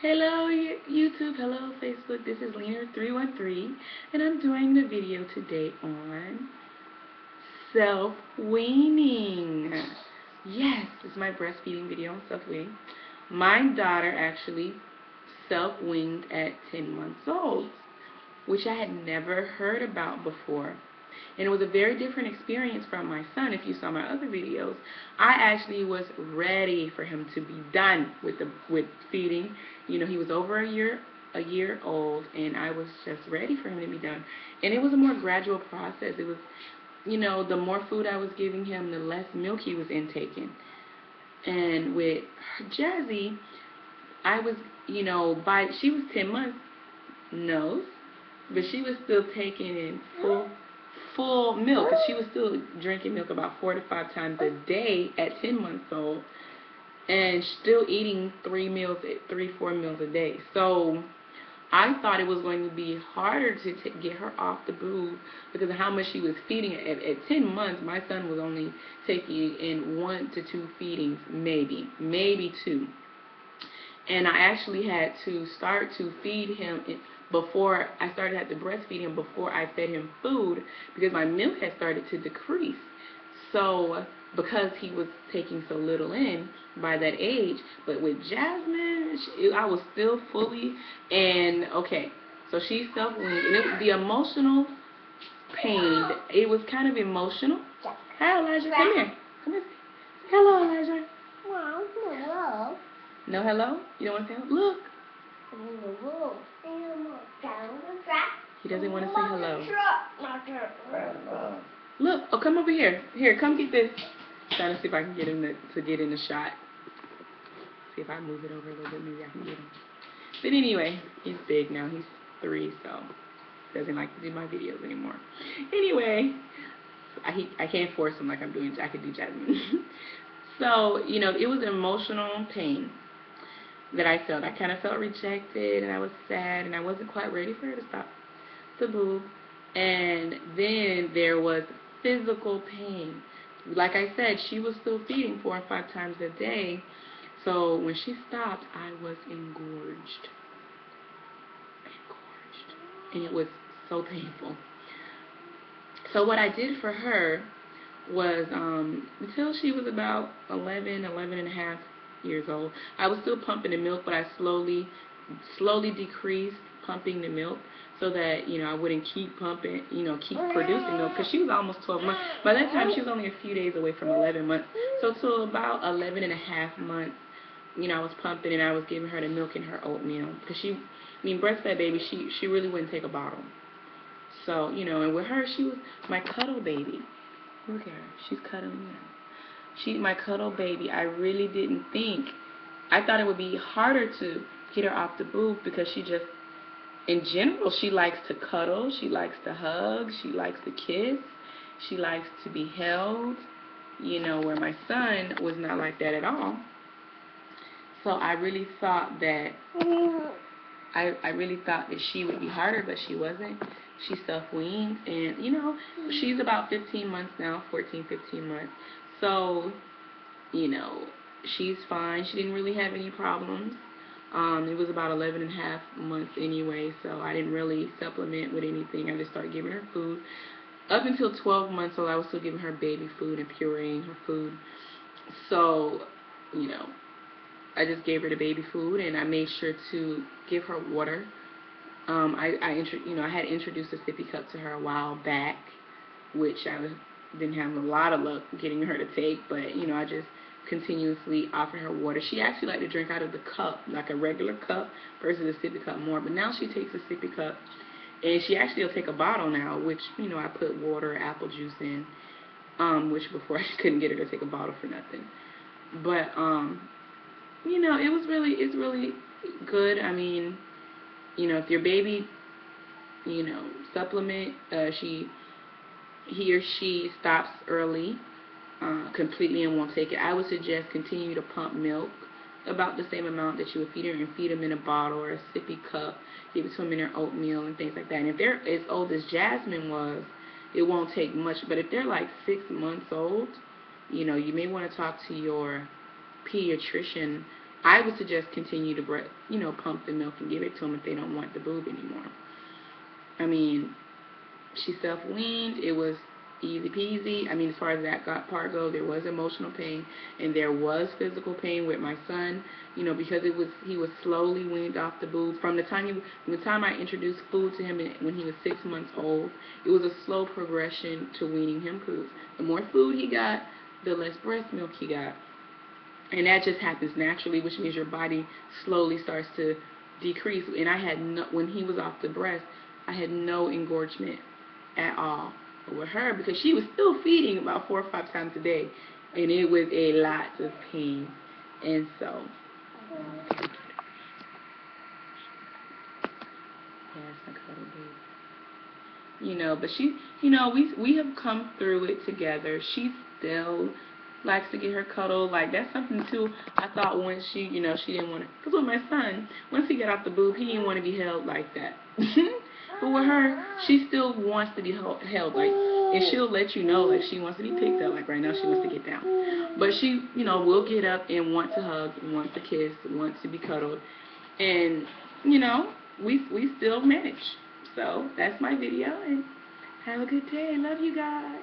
Hello YouTube, hello Facebook, this is Leaner313 and I'm doing the video today on self-weaning. Yes, this is my breastfeeding video on self-weaning. My daughter actually self-weaned at 10 months old, which I had never heard about before. And it was a very different experience from my son. If you saw my other videos, I actually was ready for him to be done with feeding. You know, he was over a year old, and I was just ready for him to be done. And it was a more gradual process. It was, the more food I was giving him, the less milk he was intaking. And with Jazzy, I was, she was 10 months, no, but she was still taking in full milk. She was still drinking milk about 4 to 5 times a day at 10 months old, and still eating 4 meals a day. So I thought it was going to be harder to get her off the boob because of how much she was feeding. At 10 months, my son was only taking in 1 to 2 feedings, maybe 2. And I actually had to start to feed him before I started had to breastfeed him before I fed him food because my milk had started to decrease. So because he was taking so little in by that age, but with Jasmine, I was still fully, and okay, so she self-weaned, and it was the emotional pain. It was kind of emotional. Hi, Elijah, come here. Come here. Hello, Elijah. Hello. No hello? You don't want to say hello? Look. He doesn't want to say hello. Look. Oh, come over here. Here, come get this. I'm trying to see if I can get him to get in the shot. See if I move it over a little bit. Maybe I can get him. But anyway, he's big now. He's 3, so he doesn't like to do my videos anymore. Anyway, I can't force him like I could do Jasmine. So, it was emotional pain that I felt. I kind of felt rejected, and I was sad, and I wasn't quite ready for her to stop the boob. And then there was physical pain. Like I said, she was still feeding 4 or 5 times a day. So when she stopped, I was engorged. And it was so painful. So what I did for her was, until she was about 11 and a half years old, I was still pumping the milk, but I slowly decreased pumping the milk so that, I wouldn't keep pumping, keep producing milk, because she was almost 12 months. By that time, she was only a few days away from 11 months. So till about 11 and a half months, I was pumping, and I was giving her the milk in her oatmeal, because breastfed baby, she really wouldn't take a bottle. So, and with her, she was my cuddle baby. Look at her. She's cuddling now. She's my cuddle baby. I really didn't think. I thought it would be harder to get her off the boob because she just, in general, she likes to cuddle. She likes to hug. She likes to kiss. She likes to be held. Where my son was not like that at all. So I really thought that she would be harder, but she wasn't. She self-weaned, and, she's about 15 months now, 14, 15 months. So, she's fine. She didn't really have any problems. It was about 11 and a half months anyway, so I didn't really supplement with anything. I just started giving her food. Up until 12 months old, I was still giving her baby food and pureeing her food. So, I just gave her the baby food, and I made sure to give her water. I had introduced a sippy cup to her a while back, which I didn't have a lot of luck getting her to take, but, I just continuously offered her water. She actually liked to drink out of the cup, like a regular cup, versus a sippy cup more, but now she takes a sippy cup, and she actually will take a bottle now, which, I put water, apple juice in, which before I couldn't get her to take a bottle for nothing. But, it's really good. I mean, if your baby, supplement, he or she stops early, completely and won't take it, I would suggest continue to pump milk about the same amount that you would feed her, and feed them in a bottle or a sippy cup, give it to them in their oatmeal and things like that. And if they're as old as Jasmine was, it won't take much. But if they're like 6 months old, you may want to talk to your pediatrician I would suggest continue to pump the milk and give it to them if they don't want the boob anymore. I mean, she self-weaned. It was easy peasy. I mean, as far as that part goes, there was emotional pain and there was physical pain with my son. Because he was slowly weaned off the boob from the time I introduced food to him when he was 6 months old. It was a slow progression to weaning him, because the more food he got, the less breast milk he got. And that just happens naturally, which means your body slowly starts to decrease. And when he was off the breast, I had no engorgement at all. But with her, because she was still feeding about 4 or 5 times a day, and it was a lot of pain. And so, but we have come through it together. She still likes to get her cuddle. Like, that's something too. I thought once she didn't want to, because with my son, once he got off the boob, he didn't want to be held like that. But with her, she still wants to be held, like, and she'll let you know, like, she wants to be picked up. Like right now, she wants to get down, but she, will get up and want to hug, want to kiss, want to be cuddled, and we still manage. So that's my video, and have a good day. Love you guys.